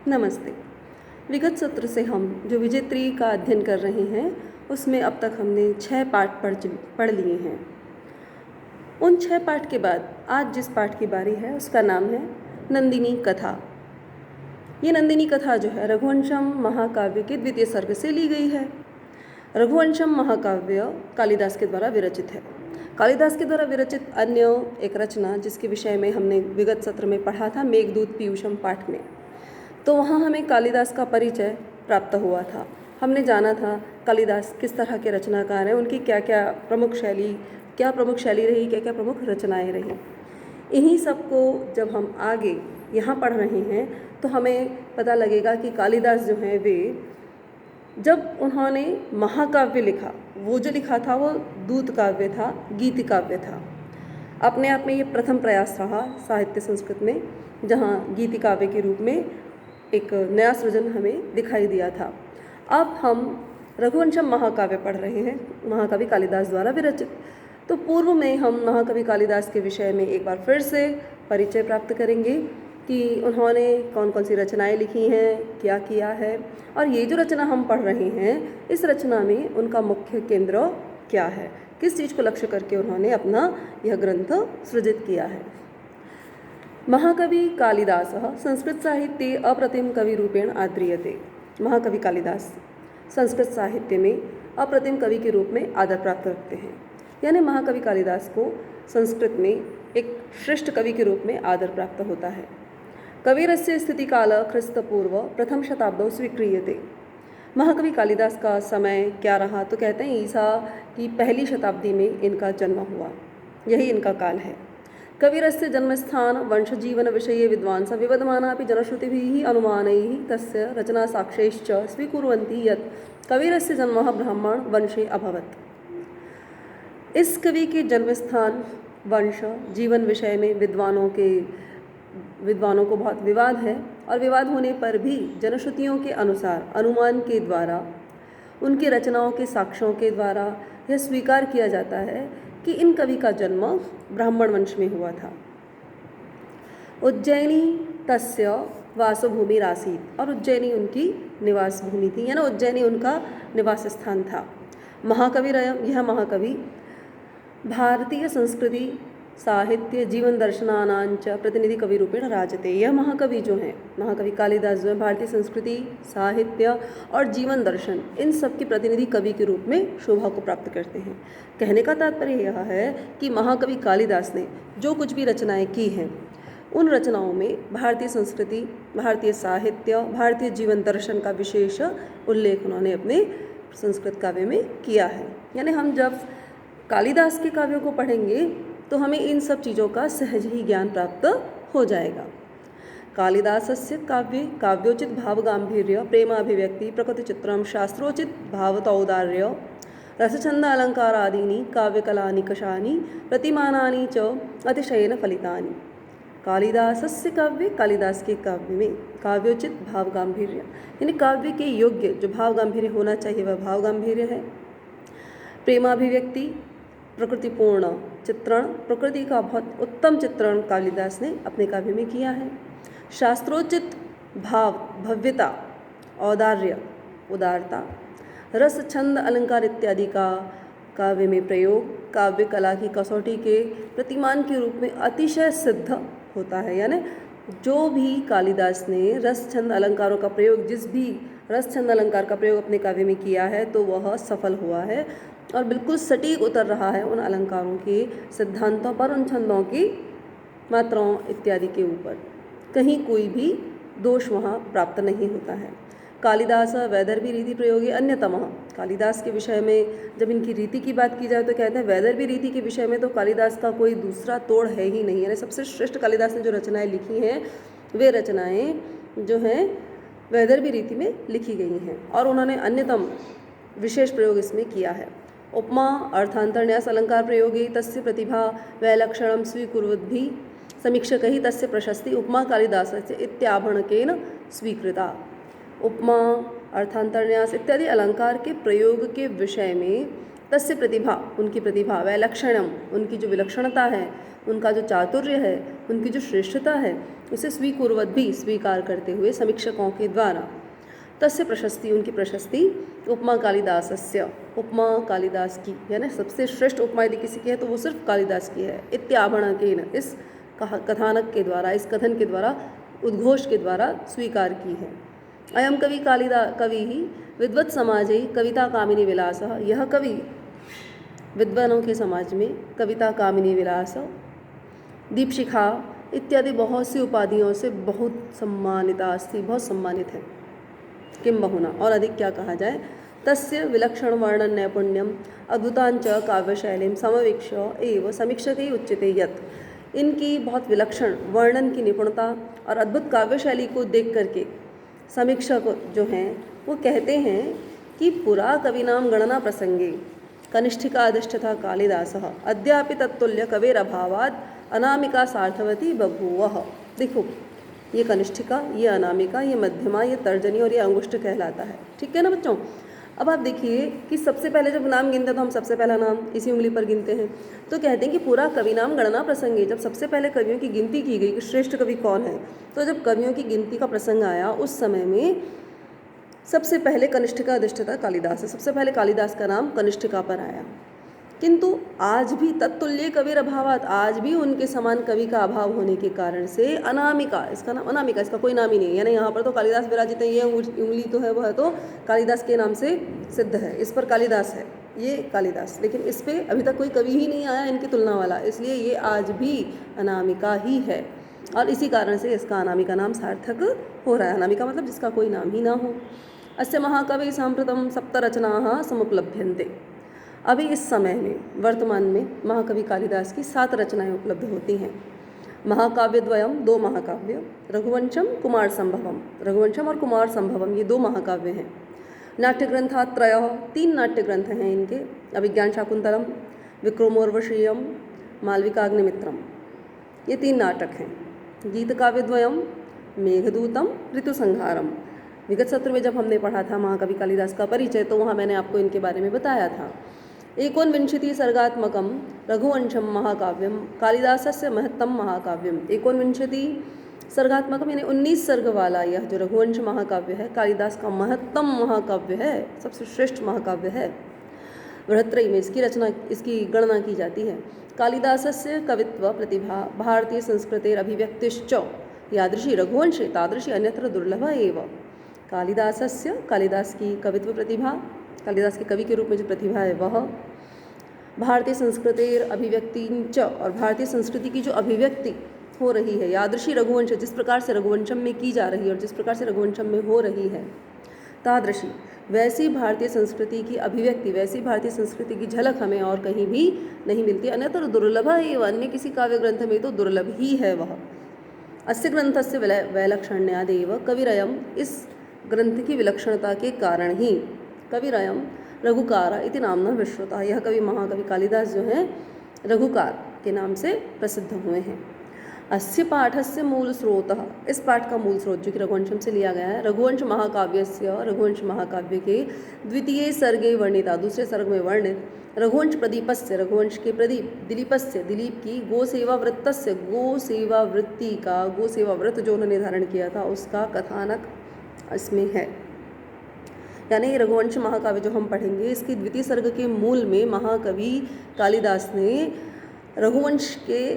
नमस्ते। विगत सत्र से हम जो विजयत्री का अध्ययन कर रहे हैं उसमें अब तक हमने 6 पाठ पढ़ लिए हैं। उन 6 पाठ के बाद आज जिस पाठ की बारी है उसका नाम है नंदिनी कथा। ये नंदिनी कथा जो है रघुवंशम महाकाव्य के द्वितीय सर्ग से ली गई है। रघुवंशम महाकाव्य कालिदास के द्वारा विरचित है। कालिदास के द्वारा विरचित अन्य एक रचना जिसके विषय में हमने विगत सत्र में पढ़ा था मेघदूत पीयूषम पाठ में, तो वहाँ हमें कालिदास का परिचय प्राप्त हुआ था। हमने जाना था कालिदास किस तरह के रचनाकार हैं, उनकी क्या प्रमुख शैली रही, क्या प्रमुख रचनाएं रही। इन्हीं सब को जब हम आगे यहाँ पढ़ रहे हैं तो हमें पता लगेगा कि कालिदास जो हैं वे जब उन्होंने महाकाव्य लिखा, वो जो लिखा था वो दूत काव्य था, गीति काव्य था। अपने आप में ये प्रथम प्रयास रहा साहित्य संस्कृत में जहाँ गीति काव्य के रूप में एक नया सृजन हमें दिखाई दिया था। अब हम रघुवंशम महाकाव्य पढ़ रहे हैं, महाकवि कालिदास द्वारा विरचित। तो पूर्व में हम महाकवि कालिदास के विषय में एक बार फिर से परिचय प्राप्त करेंगे कि उन्होंने कौन कौन सी रचनाएं लिखी हैं, क्या किया है, और ये जो रचना हम पढ़ रहे हैं इस रचना में उनका मुख्य केंद्र क्या है, किस चीज़ को लक्ष्य करके उन्होंने अपना यह ग्रंथ सृजित किया है। महाकवि कालिदासः संस्कृत साहित्ये अप्रतिम कवि रूपेण आद्रियते। महाकवि कालिदास संस्कृत साहित्य में अप्रतिम कवि के रूप में आदर प्राप्त रखते हैं। यानी महाकवि कालिदास को संस्कृत में एक श्रेष्ठ कवि के रूप में आदर प्राप्त होता है। कविरस्य स्थितिकाल ख्रिस्तपूर्व प्रथम शताब्दौ स्वीक्रियते। महाकवि कालिदास का समय क्या रहा, तो कहते हैं ईसा की पहली शताब्दी में इनका जन्म हुआ, यही इनका काल है। कविरस्य जन्मस्थान वंशजीवन विषये विद्वांस विवदमानापि जनश्रुतिभिः अनुमानैः तस्य रचना साक्ष्यैश्च स्वीकुर्वन्ति यत् कविरस्य जन्म ब्राह्मण वंशे अभवत्। इस कवि के जन्मस्थान, वंश, जीवन विषय में विद्वानों को बहुत विवाद है, और विवाद होने पर भी जनश्रुतियों के अनुसार अनुमान के द्वारा, उनकी रचनाओं के साक्ष्यों के द्वारा यह स्वीकार किया जाता है कि इन कवि का जन्म ब्राह्मण वंश में हुआ था। उज्जैनी तस्य वासभूमि रासीत, और उज्जैनी उनकी निवास भूमि थी, यानी उज्जैनी उनका निवास स्थान था। यह महाकवि भारतीय संस्कृति साहित्य जीवन दर्शनानांच प्रतिनिधि कवि रूपेण राजते। यह महाकवि जो हैं, महाकवि कालिदास जो है, भारतीय संस्कृति, साहित्य और जीवन दर्शन इन सब के प्रतिनिधि कवि के रूप में शोभा को प्राप्त करते हैं। कहने का तात्पर्य यह है कि महाकवि कालिदास ने जो कुछ भी रचनाएं की हैं उन रचनाओं में भारतीय संस्कृति, भारतीय साहित्य, भारतीय जीवन दर्शन का विशेष उल्लेख उन्होंने अपने संस्कृत काव्य में किया है। यानी हम जब कालिदास के काव्यों को पढ़ेंगे तो हमें इन सब चीज़ों का सहज ही ज्ञान प्राप्त हो जाएगा। कालिदासस्य काव्ये काव्योचित भावगांभीर्य, प्रेमाभिव्यक्ति, प्रकृतिचित्रं, शास्त्रोचित भावतौदार्य, रसछंद अलंकारादीनि काव्यकलानि कषानि प्रतिमानानि च अतिशयेन फलितानि। कालिदासस्य काव्ये, कालिदास के काव्य में काव्योचित भावगांभीर्य, यानी काव्य के योग्य जो भावगांभीर्य होना चाहिए वह भावगांभीर्य है। प्रेमाभिव्यक्ति, प्रकृतिपूर्ण चित्रण, प्रकृति का बहुत उत्तम चित्रण कालिदास ने अपने काव्य में किया है। शास्त्रोचित भाव, भव्यता, औदार्य, उदारता, रस, छंद, अलंकार इत्यादि का काव्य में प्रयोग काव्य कला की कसौटी के प्रतिमान के रूप में अतिशय सिद्ध होता है। यानी जो भी कालिदास ने रस, छंद, अलंकारों का प्रयोग, जिस भी रस, छंद, अलंकार का प्रयोग अपने काव्य में किया है तो वह सफल हुआ है और बिल्कुल सटीक उतर रहा है उन अलंकारों के सिद्धांतों पर, उन छंदों की मात्राओं इत्यादि के ऊपर। कहीं कोई भी दोष वहाँ प्राप्त नहीं होता है। कालिदास वैदर्भी रीति प्रयोगे अन्यतमः। कालिदास के विषय में जब इनकी रीति की बात की जाए तो कहते हैं वैदर्भी रीति के विषय में तो कालिदास का कोई दूसरा तोड़ है ही नहीं। यानी सबसे श्रेष्ठ कालिदास ने जो रचनाएं लिखी हैं वे रचनाएं जो हैं वैदर्भी रीति में लिखी गई हैं, और उन्होंने अन्यतम विशेष प्रयोग इसमें किया है। उपमा, अर्थांतरन्यास, अलंकार प्रयोगे तस्य प्रतिभा वैलक्षणं स्वीकुर्वद्भिः समीक्षकैः तस्य प्रशस्ति उपमा कालिदासस्य इत्याभरणकेन स्वीकृता। उपमा, अर्थांतरन्यास इत्यादि अलंकार के प्रयोग के विषय में तस्य प्रतिभा, उनकी प्रतिभा, वैलक्षणम, उनकी जो विलक्षणता है, उनका जो चातुर्य है, उनकी जो श्रेष्ठता है, उसे स्वीकुर्वत भी स्वीकार करते हुए समीक्षकों के द्वारा तस्य प्रशस्ति, उनकी प्रशस्ति उपमा कालिदासस्य, उपमा कालिदास की, यानी सबसे श्रेष्ठ उपमा यदि किसी की है तो वो सिर्फ कालिदास की है। इत्याभरणकेन, इस कथानक के द्वारा, इस कथन के द्वारा, उद्घोष के द्वारा स्वीकार की है। अयम कवि कवि ही विद्वत् समाजे कविता कामिनी विलास, यह कवि विद्वानों के समाज में कविता कामिनी विलास, दीपशिखा इत्यादि बहुत सी उपाधियों से बहुत सम्मानिता अस्ति, बहुत सम्मानित है। किम बहुना, और अधिक क्या कहा जाए, तस्य विलक्षण वर्णन नैपुण्यम अद्भुतांच काव्यशैलीं समवीक्ष एव समीक्षकै उच्यते यत्, इनकी बहुत विलक्षण वर्णन की निपुणता और अद्भुत काव्यशैली को देख करके समीक्षक जो हैं वो कहते हैं कि पुरा कविनाम गणना प्रसंगे कनिष्ठिकाधिष्ठता कालिदासः अद्यापि तत्तुल्य कवेरभावात् अनामिका सार्थवती बभूवः। देखो, ये कनिष्ठिका, ये अनामिका, ये मध्यमा, ये तर्जनी और ये अंगुष्ठ कहलाता है। ठीक है ना बच्चों। अब आप देखिए कि सबसे पहले जब नाम गिनते हैं तो हम सबसे पहला नाम इसी उंगली पर गिनते हैं, तो कहते हैं कि पूरा कवि नाम गणना प्रसंगे, जब सबसे पहले कवियों की गिनती की गई कि श्रेष्ठ कवि कौन है, तो जब कवियों की गिनती का प्रसंग आया उस समय में सबसे पहले कनिष्ठिका अधिष्ठता कालिदास है, सबसे पहले कालिदास का नाम कनिष्ठिका पर आया। किंतु आज भी तत्तुल्य कविर अभावात, आज भी उनके समान कवि का अभाव होने के कारण से अनामिका, इसका नाम अनामिका, इसका कोई नाम ही नहीं है, यानी यहाँ पर तो कालिदास विराजित है, ये उंगली तो है वह तो कालिदास के नाम से सिद्ध है, इस पर कालिदास है, ये कालिदास, लेकिन इस पर अभी तक कोई कवि ही नहीं आया इनकी तुलना वाला, इसलिए ये आज भी अनामिका ही है और इसी कारण से इसका अनामिका नाम सार्थक हो रहा है। अनामिका मतलब जिसका कोई नाम ही ना हो। अस्य महाकवि सांप्रतम सप्तरचनाः समुपलभ्यन्ते, अभी इस समय में वर्तमान में महाकवि कालिदास की 7 रचनाएं उपलब्ध होती हैं। महाकाव्यद्वयम, 2 महाकाव्य, रघुवंशम कुमार संभवम, रघुवंशम और कुमार संभवम, ये 2 महाकाव्य हैं। नाट्यग्रंथात्रयः, 3 नाट्य ग्रंथ हैं इनके, अभिज्ञान शाकुंतलम, विक्रमोर्वशीयम, मालविकाग्निमित्रम, ये 3 नाटक हैं। गीत काव्यद्वयम, मेघदूतम, ऋतुसंहारम। विगत सत्र में जब हमने पढ़ा था महाकवि कालिदास का परिचय तो वहाँ मैंने आपको इनके बारे में बताया था। एकोनविंशति सर्गात्मकम रघुवंशम महाकाव्यम कालिदासस्य महत्तम महाकाव्यम, 19 सर्गात्मकम यानी 19 सर्ग वाला यह जो रघुवंश महाकाव्य है कालिदास का महत्तम महाकाव्य है, सबसे श्रेष्ठ महाकाव्य है। बृहत्त्रयी में इसकी रचना, इसकी गणना की जाती है। कालिदासस्य कवित्व प्रतिभा भारतीय संस्कृतेर अभिव्यक्तिश्च यादृशी रघुवंशे तादृशी अन्यत्र दुर्लभा एव। कालिदासस्य, कालिदास की कवित्व प्रतिभा, कालिदास के कवि के रूप में जो प्रतिभा है वह भारतीय संस्कृतेर अभिव्यक्तिंच, और भारतीय संस्कृति की जो अभिव्यक्ति हो रही है, यादृशी रघुवंश, जिस प्रकार से रघुवंशम में की जा रही है और जिस प्रकार से रघुवंशम में हो रही है, तादृशी, वैसी भारतीय संस्कृति की अभिव्यक्ति, वैसी भारतीय संस्कृति की झलक हमें और कहीं भी नहीं मिलती। अन्यत्र दुर्लभ है, अन्य किसी काव्य ग्रंथ में तो दुर्लभ ही है वह। अस्य ग्रंथस्य वैलक्षण्यादेव कविरयम, इस ग्रंथ की विलक्षणता के कारण ही कविरयम रघुकार इति नामना विश्रुतः, यह कवि महाकवि कालिदास जो हैं रघुकार के नाम से प्रसिद्ध हुए हैं। अस्य पाठस्य मूल स्रोतः, इस पाठ का मूल स्रोत जो कि रघुवंशम से लिया गया है, रघुवंश महाकाव्यस्य, रघुवंश महाकाव्य के द्वितीय सर्गे वर्णिता, दूसरे सर्ग में वर्णित रघुवंश प्रदीपस्य, रघुवंश के प्रदीप, दिलीपस्य, दिलीप की गोसेवा वृत्तस्य, गोसेवा वृत्ति का, गोसेवा व्रत जो उन्होंने धारण किया था उसका कथानक इसमें है। यानी रघुवंश महाकाव्य जो हम पढ़ेंगे इसके द्वितीय सर्ग के मूल में महाकवि कालिदास ने रघुवंश के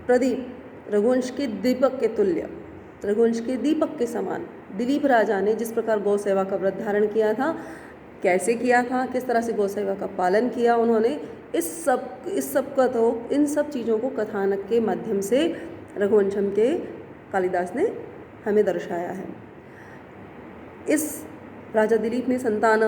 प्रदीप, रघुवंश के दीपक के तुल्य, रघुवंश के दीपक के समान दिलीप राजा ने जिस प्रकार गौ सेवा का व्रत धारण किया था, कैसे किया था, किस तरह से गौ सेवा का पालन किया उन्होंने, इस सब का तो इन सब चीज़ों को कथानक के माध्यम से रघुवंशम के कालिदास ने हमें दर्शाया है। इस राजा दिलीप ने संतान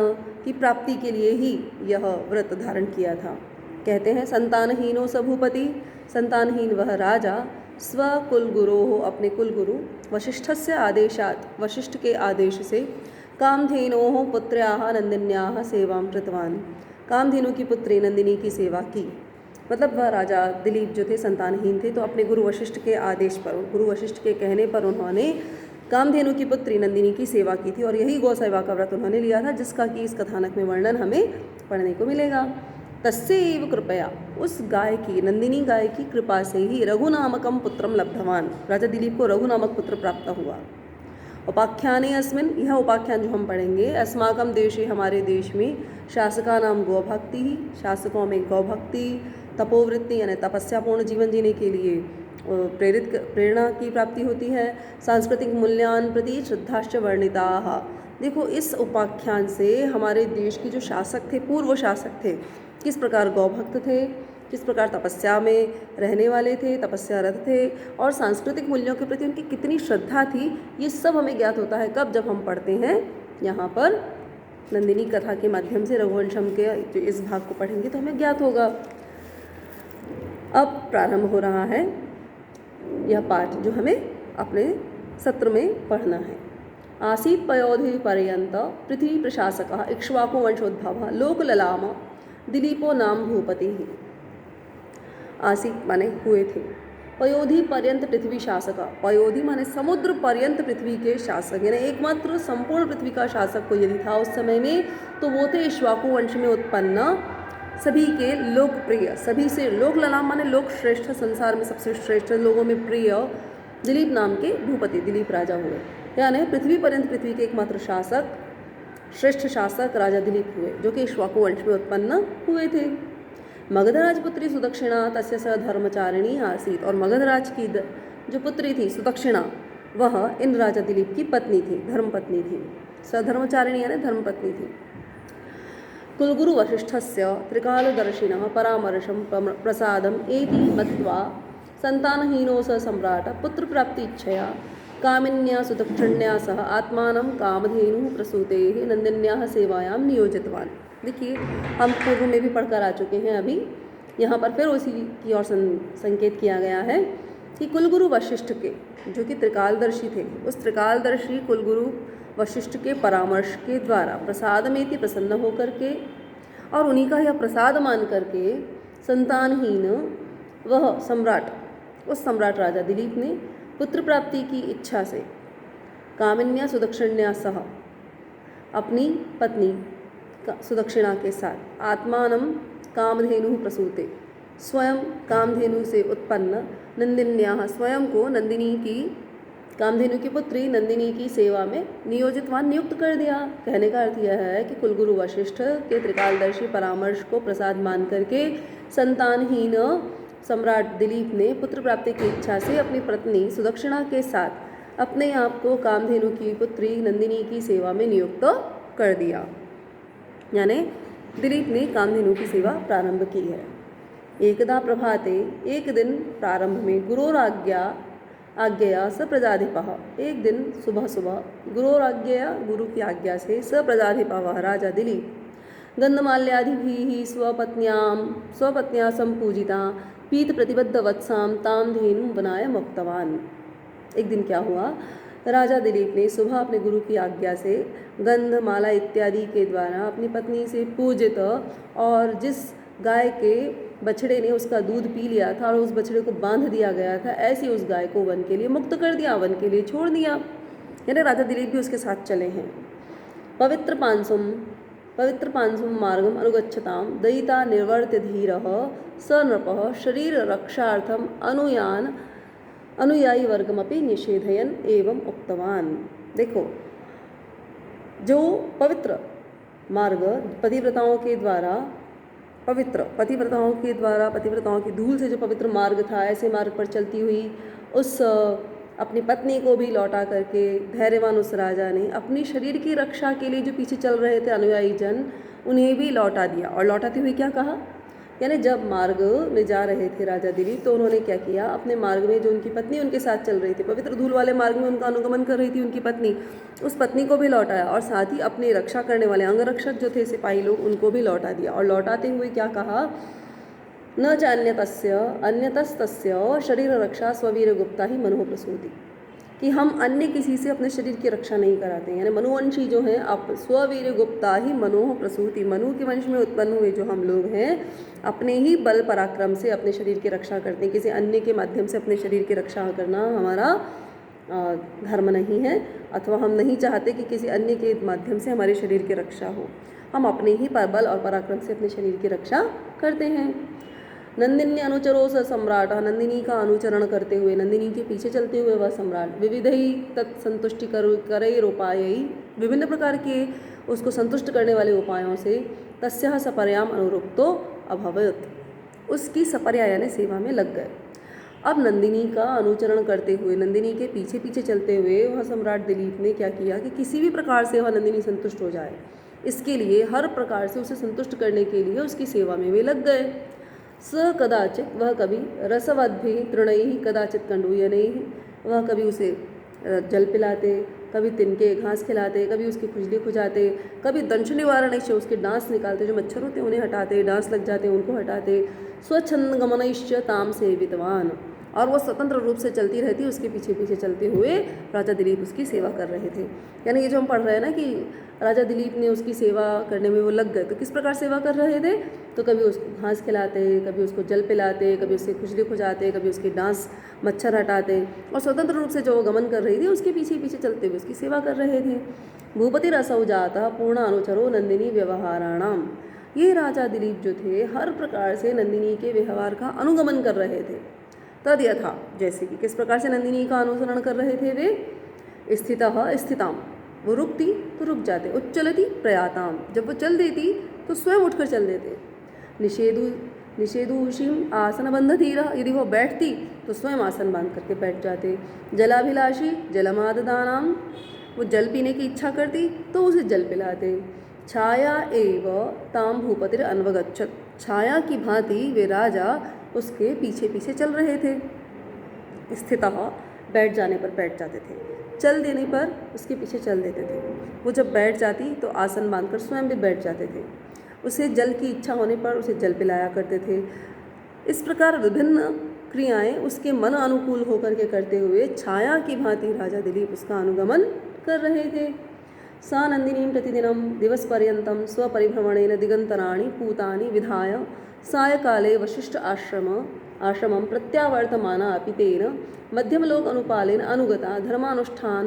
की प्राप्ति के लिए ही यह व्रत धारण किया था। कहते हैं संतानहीनो स भूपति, संतानहीन वह राजा स्वकुलगुरोः, अपने कुलगुरु वशिष्ठस्य आदेशात्, वशिष्ठ के आदेश से कामधेनोः पुत्र्याः नंदिन्याः सेवां कृतवान, कामधेनु की पुत्री नंदिनी की सेवा की। मतलब वह राजा दिलीप जो थे संतानहीन थे, तो अपने गुरु वशिष्ठ के आदेश पर, गुरु वशिष्ठ के कहने पर उन्होंने कामधेनु की पुत्री नंदिनी की सेवा की थी और यही गौ सेवा का व्रत उन्होंने लिया था, जिसका कि इस कथानक में वर्णन हमें पढ़ने को मिलेगा। तस्यैव कृपया, उस गाय की, नंदिनी गाय की कृपा से ही रघु नामकम पुत्रम लब्धवान, राजा दिलीप को रघु नामक पुत्र प्राप्त हुआ। उपाख्याने अस्मिन्, यह उपाख्यान जो हम पढ़ेंगे, अस्माकम देशे, हमारे देश में, शासका नाम गौभक्ति ही, शासकों में गौभक्ति, तपोवृत्ति यानी तपस्यापूर्ण जीवन जीने के लिए प्रेरणा की प्राप्ति होती है। सांस्कृतिक मूल्यान प्रति श्रद्धाश्च वर्णिताः। देखो, इस उपाख्यान से हमारे देश के जो शासक थे, पूर्व शासक थे, किस प्रकार गौभक्त थे, किस प्रकार तपस्या में रहने वाले थे, तपस्यारत थे, और सांस्कृतिक मूल्यों के प्रति उनकी कितनी श्रद्धा थी, ये सब हमें ज्ञात होता है कब, जब हम पढ़ते हैं यहाँ पर नंदिनी कथा के माध्यम से रघुवंशम के जो इस भाग को पढ़ेंगे तो हमें ज्ञात होगा। अब प्रारंभ हो रहा है यह पाठ जो हमें अपने सत्र में पढ़ना है। आसीत पयोधि पर्यंत पृथ्वी प्रशासकः इक्ष्वाकु वंशोद्भवः लोकललाम दिलीपो नाम भूपति। आसीत माने हुए थे, पयोधि पर्यंत पृथ्वी शासक, पयोधि माने समुद्र पर्यंत पृथ्वी के शासक, यानी एकमात्र संपूर्ण पृथ्वी का शासक कोई यदि था उस समय में तो वो थे इक्ष्वाकु वंश में उत्पन्न सभी के लोकप्रिय, सभी से लोक ललाम माने लोक श्रेष्ठ, संसार में सबसे श्रेष्ठ, लोगों में प्रिय दिलीप नाम के भूपति, दिलीप राजा हुए। यानी पृथ्वी पर्यंत पृथ्वी के एकमात्र शासक, श्रेष्ठ शासक राजा दिलीप हुए, जो कि इक्ष्वाकु वंश में उत्पन्न हुए थे। मगधराज पुत्री सुदक्षिणा तस्य स धर्मचारिणी आसीत, और मगधराज की जो पुत्री थी सुदक्षिणा, वह इन राजा दिलीप की पत्नी थी, धर्मपत्नी थी। सधर्मचारिणी यानी धर्मपत्नी थी। कुलगुरु वशिष्ठस्य त्रिकालदर्शिनः परामर्शं प्रसादम एति मत्वा संतानहीनो स सम्राट पुत्रप्राप्ति-इच्छया कामिन्या सुदक्षिण्या सह आत्मानं कामधेनुः प्रसूतेः नंदिन्याः सेवायां नियोजितवान्। देखिए, हम पूर्व में भी पढ़कर आ चुके हैं, अभी यहाँ पर फिर उसी की ओर संकेत किया गया है कि कुलगुरु वशिष्ठ के, जो कि त्रिकालदर्शी थे, उस त्रिकालदर्शी कुलगुरु वशिष्ठ के परामर्श के द्वारा प्रसाद में थी प्रसन्न होकर के, और उन्हीं का यह प्रसाद मान करके संतानहीन वह सम्राट, उस सम्राट राजा दिलीप ने पुत्र प्राप्ति की इच्छा से कामिन्या सुदक्षिण्या सह, अपनी पत्नी सुदक्षिणा के साथ, आत्मानं कामधेनु प्रसूते, स्वयं कामधेनु से उत्पन्न, नंदिन्याः, स्वयं को नंदिनी की, कामधेनु की पुत्री नंदिनी की सेवा में नियोजितवान, नियुक्त कर दिया। कहने का अर्थ यह है कि कुलगुरु वशिष्ठ के त्रिकालदर्शी परामर्श को प्रसाद मान करके संतानहीन सम्राट दिलीप ने पुत्र प्राप्ति की इच्छा से अपनी पत्नी सुदक्षिणा के साथ अपने आप को कामधेनु की पुत्री नंदिनी की सेवा में नियुक्त कर दिया। यानी दिलीप ने कामधेनु की सेवा प्रारंभ की है। एकदा प्रभाते, एक दिन प्रारंभ में, गुरोराज्ञा आज्ञया स प्रजाधिपः, एक दिन सुबह सुबह गुरोराज्ञया, गुरु की आज्ञा से, स प्रजाधिपः राजा दिलीप गंधमाल्यादिभिः स्वपत्न्या संपूजिता पीत प्रतिबद्ध वत्साम ताम धेनु बनाय मुक्तवान। एक दिन क्या हुआ, राजा दिलीप ने सुबह अपने गुरु की आज्ञा से गंध माला इत्यादि के द्वारा अपनी पत्नी से पूजित, और जिस गाय के बछड़े ने उसका दूध पी लिया था और उस बछड़े को बांध दिया गया था, ऐसी उस गाय को वन के लिए मुक्त कर दिया, वन के लिए छोड़ दिया। यानी राजा दिलीप भी उसके साथ चले हैं। पवित्र पांसुम मार्गम अनुगच्छताम दयिता निर्वर्त्य धीरः स नृपः शरीर रक्षार्थम अनुयायी वर्गमपि निषेधयन एवं उक्तवान। देखो, जो पवित्र मार्ग पतिव्रताओं के द्वारा, पतिव्रताओं की धूल से जो पवित्र मार्ग था, ऐसे मार्ग पर चलती हुई उस अपनी पत्नी को भी लौटा करके धैर्यवान उस राजा ने अपनी शरीर की रक्षा के लिए जो पीछे चल रहे थे अनुयायी जन, उन्हें भी लौटा दिया। और लौटाते हुए क्या कहा, यानी जब मार्ग में जा रहे थे राजा दिलीप, तो उन्होंने क्या किया, अपने मार्ग में जो उनकी पत्नी उनके साथ चल रही थी, पवित्र धूल वाले मार्ग में उनका अनुगमन कर रही थी उनकी पत्नी, उस पत्नी को भी लौटाया, और साथ ही अपनी रक्षा करने वाले अंगरक्षक जो थे सिपाही लोग, उनको भी लौटा दिया। और लौटाते हुए क्या कहा, न च अन्यतस्तस्य शरीर रक्षा स्ववीर गुप्ता ही मनो प्रसूति, कि हम अन्य किसी से अपने शरीर की रक्षा नहीं कराते हैं। यानी मनुवंशी जो हैं, आप स्ववीर गुप्ता ही मनोह प्रसूति, मनु के वंश में उत्पन्न हुए जो हम लोग हैं, अपने ही बल पराक्रम से अपने शरीर की रक्षा करते हैं। किसी अन्य के माध्यम से अपने शरीर की रक्षा करना हमारा धर्म नहीं है, अथवा हम नहीं चाहते कि किसी अन्य के माध्यम से हमारे शरीर की रक्षा हो। हम अपने ही बल और पराक्रम से अपने शरीर की रक्षा करते हैं। नंदिनी अनुचरो स सम्राट, नंदिनी का अनुचरण करते हुए, नंदिनी के पीछे चलते हुए वह सम्राट, विविधई तत्संतुष्टि करई रोपायई, विभिन्न प्रकार के उसको संतुष्ट करने वाले उपायों से, तस्या सपर्याम अनुरुक्तो अभवत, उसकी सपर्या यानी सेवा में लग गए। अब नंदिनी का अनुचरण करते हुए, नंदिनी के पीछे पीछे चलते हुए वह सम्राट दिलीप ने क्या किया कि किसी भी प्रकार से वह नंदिनी संतुष्ट हो जाए, इसके लिए हर प्रकार से उसे संतुष्ट करने के लिए उसकी सेवा में वे लग गए। स कदाचित, वह कभी रसवद्भि तृणैः कदाचित कंडूयनैः, वह कभी उसे जल पिलाते, कभी तिनके घास खिलाते, कभी उसकी खुजली खुजाते, कभी दंश निवारण से उसके डांस निकालते, जो मच्छर होते हैं उन्हें हटाते, डांस लग जाते हैं उनको हटाते। स्वच्छंद गमनैश्च ताम सेवितवान, और वो स्वतंत्र रूप से चलती रहती, उसके पीछे पीछे चलते हुए राजा दिलीप उसकी सेवा कर रहे थे। यानी ये जो हम पढ़ रहे हैं ना कि राजा दिलीप ने उसकी सेवा करने में वो लग गए, तो किस प्रकार सेवा कर रहे थे, तो कभी उसको घास खिलाते, कभी उसको जल पिलाते, कभी उसकी खुजली खुजाते, कभी उसकी डांस मच्छर हटाते, और स्वतंत्र रूप से जो वो गमन कर रही थी उसके पीछे पीछे चलते हुए उसकी सेवा कर रहे थे। भूपति रसौ जाता पूर्ण अनुचरो नंदिनी व्यवहाराणाम, ये राजा दिलीप जो थे हर प्रकार से नंदिनी के व्यवहार का अनुगमन कर रहे थे। तद यथा, जैसे कि किस प्रकार से नंदिनी का अनुसरण कर रहे थे वे, स्थितः स्थिताम, वो रुकती तो रुक जाते, उच्चलती प्रयाताम, जब वो चल देती तो स्वयं उठकर चल देते। निषेधुषीम आसन बंध धीरा, यदि वो बैठती तो स्वयं आसन बांध करके बैठ जाते। जलाभिलाषी जलमाददानाम, वो जल पीने की इच्छा करती तो उसे जल पिलाते। छाया एव ताम भूपतिर अन्वगच्छत, छाया की भांति वे राजा उसके पीछे पीछे चल रहे थे। स्थितः, बैठ जाने पर बैठ जाते थे, चल देने पर उसके पीछे चल देते थे। वो जब बैठ जाती तो आसन बांधकर स्वयं भी बैठ जाते थे। उसे जल की इच्छा होने पर उसे जल पिलाया करते थे। इस प्रकार विभिन्न क्रियाएं उसके मन अनुकूल होकर के करते हुए छाया की भांति राजा दिलीप उसका अनुगमन कर रहे थे। सा नंदिनीं प्रतिदिनं दिवसपर्यन्तं स्वपरिभ्रमणेन दिगंतराणि पूतानि विधाय सायकाले वशिष्ठ आश्रमं प्रत्यावर्तमाना अपि तेन मध्यमलोक अनुपालेन अनुगता धर्मानुष्ठान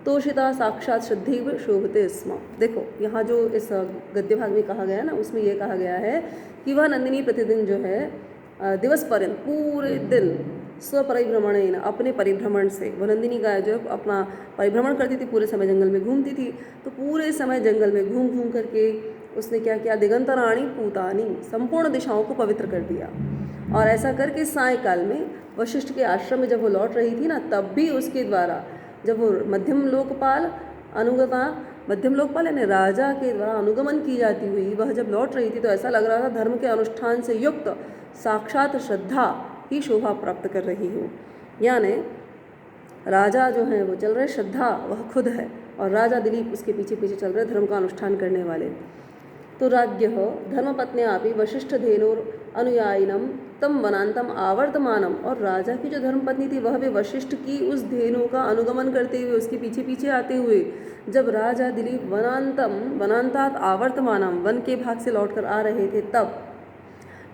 तोषिता साक्षात श्रद्धैव शोभते स्म। देखो यहाँ जो इस गद्य भाग में कहा गया ना, उसमें यह कहा गया है कि वह नंदिनी प्रतिदिन जो है दिवस पर्यंत पूरे दिन स्वपरिभ्रमणेन, अपने परिभ्रमण से, वो नंदिनी गाय जो अपना परिभ्रमण करती थी, पूरे समय जंगल में घूमती थी, तो पूरे समय जंगल में घूम घूम करके उसने क्या किया, दिगंतराणी पूतानी, संपूर्ण दिशाओं को पवित्र कर दिया। और ऐसा करके सायकाल में वशिष्ठ के आश्रम में जब वो लौट रही थी ना, तब भी उसके द्वारा जब वो मध्यम लोकपाल अनुगता, मध्यम लोकपाल यानी राजा के द्वारा अनुगमन की जाती हुई वह जब लौट रही थी तो ऐसा लग रहा था धर्म के अनुष्ठान से युक्त साक्षात श्रद्धा ही शोभा प्राप्त कर रही हो। यानी राजा जो हैं वो चल रहे, श्रद्धा वह खुद है, और राजा दिलीप उसके पीछे पीछे चल रहे धर्म का अनुष्ठान करने वाले। तो राज्ञः धर्मपत्न्यापि वशिष्ठधेनुर अनुयायिनम तम वनांतम आवर्तमानम, और राजा की जो धर्मपत्नी थी वह भी वशिष्ठ की उस धेनु का अनुगमन करते हुए उसके पीछे पीछे आते हुए जब राजा दिलीप वनांतात आवर्तमानम, वन के भाग से लौटकर आ रहे थे, तब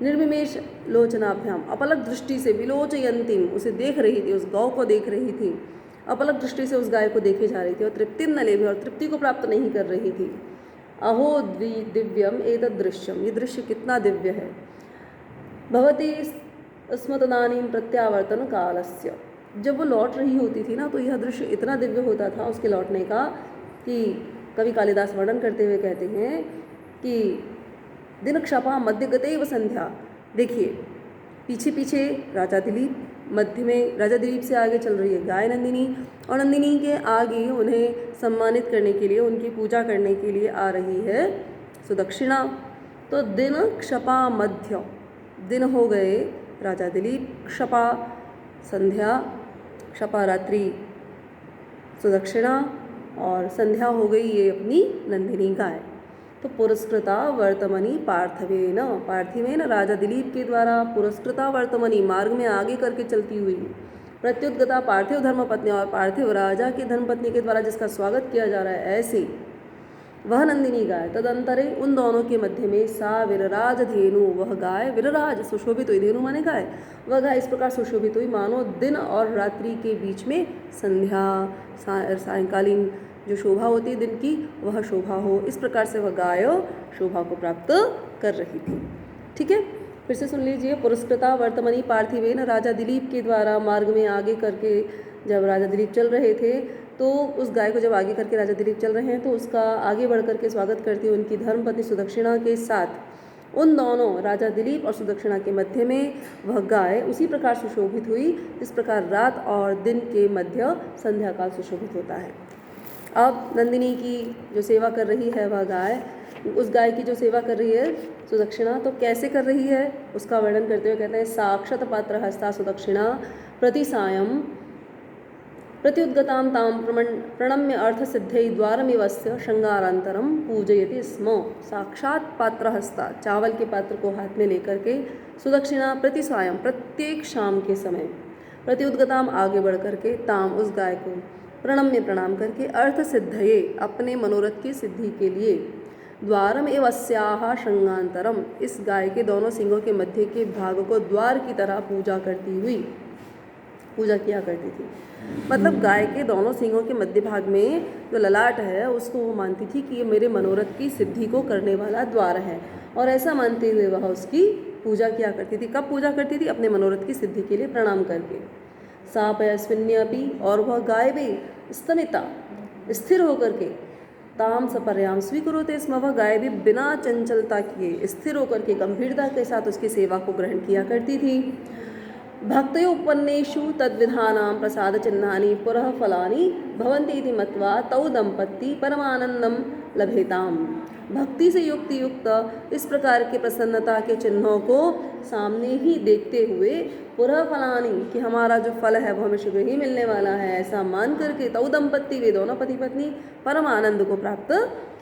निर्विमेष लोचनाभ्याम, अपलक दृष्टि से, विलोचयंतीम, उसे देख रही थी, उस गौ को देख रही थी, अपलक दृष्टि से उस गाय को देखे जा रही थी, और तृप्तिम न लेभे, और तृप्ति को प्राप्त नहीं कर रही थी। अहो दिव्यम एतद् दृश्यम, ये दृश्य कितना दिव्य है। भवती स्मतदानीं प्रत्यावर्तन कालस्य, जब वो लौट रही होती थी ना तो यह दृश्य इतना दिव्य होता था उसके लौटने का कि कवि कालिदास वर्णन करते हुए कहते हैं कि दिन क्षपा मध्य गतेव संध्या। देखिए पीछे पीछे राजा दिलीप, मध्य में राजा दिलीप से आगे चल रही है गाय नंदिनी, और नंदिनी के आगे उन्हें सम्मानित करने के लिए, उनकी पूजा करने के लिए आ रही है सुदक्षिणा। तो दिन क्षपा मध्य, दिन हो गए राजा दिलीप, क्षपा संध्या, क्षपा रात्रि सुदक्षिणा, और संध्या हो गई ये अपनी नंदिनी गाय। तो पुरस्कृता वर्तमनी पार्थिवेन, पार्थिवेन राजा दिलीप के द्वारा पुरस्कृता वर्तमनी, मार्ग में आगे करके चलती हुई, प्रत्युद्गता पार्थिव धर्मपत्नी, और पार्थिव राजा की धर्मपत्नी के द्वारा जिसका स्वागत किया जा रहा है, ऐसे वह नंदिनी गाय। तदंतरे उन दोनों के मध्य में सा विरराज धेनु, वह गाय विरराज सुशोभित हुई, धेनु माने गाय, वह गाय इस प्रकार सुशोभित हुई मानो दिन और रात्रि के बीच में संध्या सायंकालीन जो शोभा होती है दिन की, वह शोभा हो, इस प्रकार से वह गाय शोभा को प्राप्त कर रही थी। ठीक है, फिर से सुन लीजिए। पुरस्कृता वर्तमनी पार्थिवेन, राजा दिलीप के द्वारा मार्ग में आगे करके जब राजा दिलीप चल रहे थे तो उस गाय को जब आगे करके राजा दिलीप चल रहे हैं तो उसका आगे बढ़ करके स्वागत करती हुई उनकी धर्मपत्नी सुदक्षिणा के साथ उन दोनों राजा दिलीप और सुदक्षिणा के मध्य में वह गाय उसी प्रकार सुशोभित हुई जिस प्रकार रात और दिन के मध्य संध्या काल सुशोभित होता है। अब नंदिनी की जो सेवा कर रही है वह गाय, उस गाय की जो सेवा कर रही है सुदक्षिणा, तो कैसे कर रही है उसका वर्णन करते हुए कहते हैं साक्षात पात्र हस्ता सुदक्षिणा प्रति सायं प्रत्युद्गतां तां प्रणम्य अर्थसिद्धै द्वारमिवस्य श्रृंगारांतरम पूजयति स्म। साक्षात पात्र हस्ता, चावल के पात्र को हाथ में लेकर के सुदक्षिणा प्रति सायं, प्रत्येक शाम के समय, प्रत्युद्गताम आगे बढ़ करके, ताम उस गाय को, प्रणम्य प्रणाम करके, अर्थ सिद्धये अपने मनोरथ की सिद्धि के लिए, द्वारम एवस्याह श्रृंगांतरम इस गाय के दोनों सिंगों के मध्य के भाग को द्वार की तरह पूजा करती हुई पूजा किया करती थी। मतलब गाय के दोनों सिंगों के मध्य भाग में जो ललाट है उसको वो मानती थी कि ये मेरे मनोरथ की सिद्धि को करने वाला द्वार है, और ऐसा मानते हुए वह उसकी पूजा किया करती थी। कब पूजा करती थी? अपने मनोरथ की सिद्धि के लिए प्रणाम करके। सा पयस्विन्यपि, और वह गाय भी स्तमिता स्थिर होकर के, ताम सपर्याम स्वीकुरुते स्म, वह गाय भी बिना चंचलता किए स्थिर होकर के गंभीरता के साथ उसकी सेवा को ग्रहण किया करती थी। भक्तयोपन्नेषु तद्विधानां प्रसाद चिन्हानि पुरः फलानि भवन्ति इति मत्वा तौ दंपति परमानंदम लभेताम। भक्ति से युक्त इस प्रकार के प्रसन्नता के चिन्हों को सामने ही देखते हुए पुरः फलानि कि हमारा जो फल है वो हमें शीघ्र ही मिलने वाला है, ऐसा मान करके तौ दंपति वे दोनों पति पत्नी परम आनंद को प्राप्त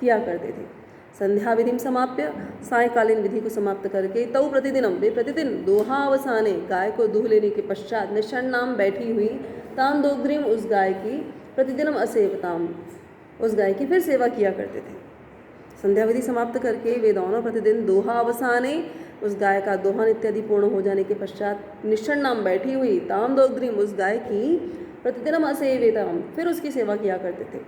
किया करते थे। संध्या विधि समाप्य, सायकालीन विधि को समाप्त करके, तौ प्रतिदिनम वे प्रतिदिन दोहावसाने गाय को दूह लेने के पश्चात निषण्णाम बैठी हुई, ताम दोग्ध्रीम उस गाय की, प्रतिदिनम असेवताम उस गाय की फिर सेवा किया करते थे। संध्या विधि समाप्त करके वे दोनों प्रतिदिन दोहावसाने उस गाय का दोहन इत्यादि पूर्ण हो जाने के पश्चात निषण्णाम बैठी हुई, ताम दोग्ध्रीम उस गाय की, प्रतिदिनम असेवेताम फिर उसकी सेवा किया करते थे।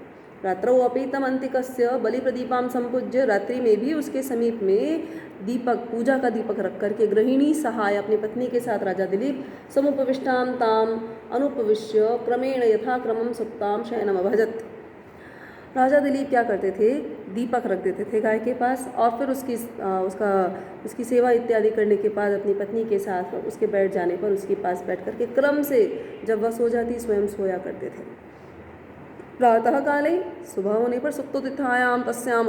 रात्रौ अपि तम अंतिकस्य बलि प्रदीपाम संपूज्य, रात्रि में भी उसके समीप में दीपक, पूजा का दीपक रख करके गृहिणी सहाय अपनी पत्नी के साथ राजा दिलीप समुपविष्टाम ताम अनुपविश्य क्रमेण यथाक्रमम सुप्ताम शयनम अभजत। राजा दिलीप क्या करते थे? दीपक रख देते थे गाय के पास, और फिर उसकी सेवा इत्यादि करने के बाद अपनी पत्नी के साथ उसके बैठ जाने पर उसके पास बैठ करके क्रम से जब वह सो जाती स्वयं सोया करते थे। प्रातः काले सुबह होने पर सुप्तोत्थायाम तस्याम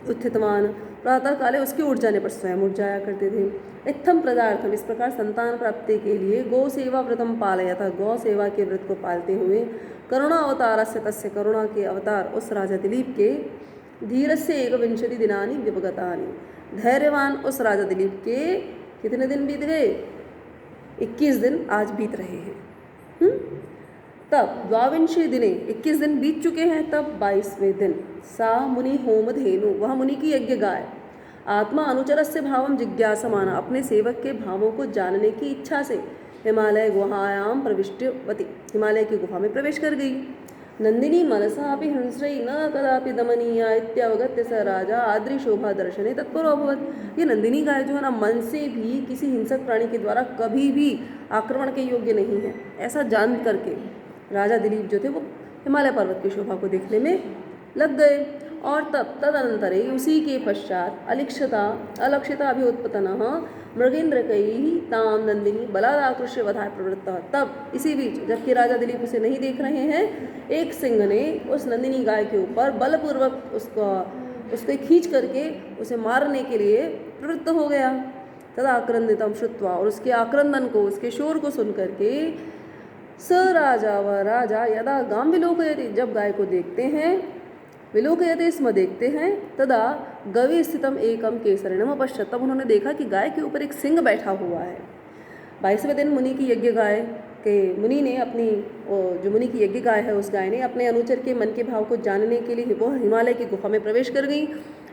उत्थितवान, प्रातः काले उसके उठ जाने पर स्वयं उठ जाया करते थे। इत्थम प्रदार्थम इस प्रकार संतान प्राप्ति के लिए गौ सेवा व्रतम पालयता, गौ सेवा के व्रत को पालते हुए, करुणा अवतार से तस्य करुणा के अवतार उस राजा दिलीप के, धीरस्य एकविंशति दिनानि व्यपगतानि, धैर्यवान उस राजा दिलीप के कितने दिन बीत गए? 21 दिन आज बीत रहे हैं। तब द्वाविंशे दिने 21 दिन बीत चुके हैं, तब 22वें दिन सा मुनि होम धेनु, वह मुनि की यज्ञ गाय, आत्मा अनुचरस्य भावम जिज्ञासमाना अपने सेवक के भावों को जानने की इच्छा से हिमालय गुहायाम प्रविष्टवती, हिमालय की गुफा में प्रवेश कर गई। नंदिनी मनसा अपि हिंस्रै न कदापि दमनीया इत्यवगत्य स राजा आद्रि शोभा दर्शने तत्परो अभवत्। ये नंदिनी गाय जो है ना, मन से भी किसी हिंसक प्राणी के द्वारा कभी भी आक्रमण के योग्य नहीं है, ऐसा जान करके राजा दिलीप जो थे वो हिमालय पर्वत की शोभा को देखने में लग गए। और तदनंतरे उसी के पश्चात अलक्षिता अभ्युत्पतनः मृगेन्द्रकैः तां नंदिनी बलादाकृष्य वधाय प्रवृत्तः। तब इसी बीच जबकि राजा दिलीप उसे नहीं देख रहे हैं, एक सिंह ने उस नंदिनी गाय के ऊपर बलपूर्वक उसको खींच करके उसे मारने के लिए प्रवृत्त हो गया। तदा आक्रंदितम श्रुत्वा, और उसके आक्रंदन को, उसके शोर को सुन करके, स राजा व राजा यदा गाम विलोकयति जब गाय को देखते हैं, विलोकयते स्म देखते हैं, तदा गवे स्थितम एकम केसरिणम अपश्यत तब उन्होंने देखा कि गाय के ऊपर एक सिंह बैठा हुआ है। 22वें दिन मुनि की यज्ञ गाय के मुनि ने अपनी जो मुनि की यज्ञ गाय है उस गाय ने अपने अनुचर के मन के भाव को जानने के लिए वो हिमालय की गुफा में प्रवेश कर गई।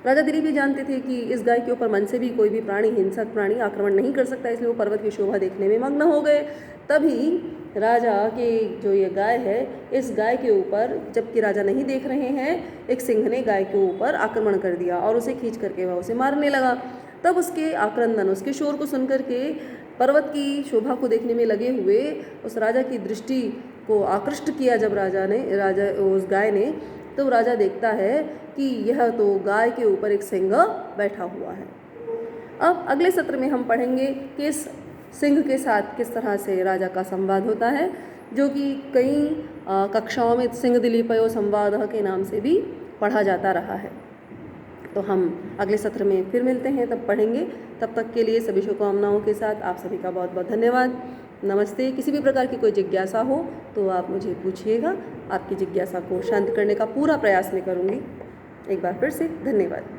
राजा दिलीप भी जानते थे कि इस गाय के ऊपर मन से भी कोई भी प्राणी, हिंसक प्राणी आक्रमण नहीं कर सकता, इसलिए वो पर्वत की शोभा देखने में मग्न हो गए। तभी राजा की जो ये गाय है, इस गाय के ऊपर जबकि राजा नहीं देख रहे हैं, एक सिंह ने गाय के ऊपर आक्रमण कर दिया और उसे खींच करके वह उसे मारने लगा। तब उसके आक्रंदन, उसके शोर को सुनकर के पर्वत की शोभा को देखने में लगे हुए उस राजा की दृष्टि को आकृष्ट किया जब राजा उस गाय ने, तो राजा देखता है कि यह तो गाय के ऊपर एक सिंह बैठा हुआ है। अब अगले सत्र में हम पढ़ेंगे कि इस सिंह के साथ किस तरह से राजा का संवाद होता है, जो कि कई कक्षाओं में सिंह दिलीपयो संवाद के नाम से भी पढ़ा जाता रहा है। तो हम अगले सत्र में फिर मिलते हैं, तब पढ़ेंगे। तब तक के लिए सभी शुभकामनाओं के साथ आप सभी का बहुत बहुत धन्यवाद। नमस्ते। किसी भी प्रकार की कोई जिज्ञासा हो तो आप मुझे पूछिएगा, आपकी जिज्ञासा को शांत करने का पूरा प्रयास मैं करूँगी। एक बार फिर से धन्यवाद।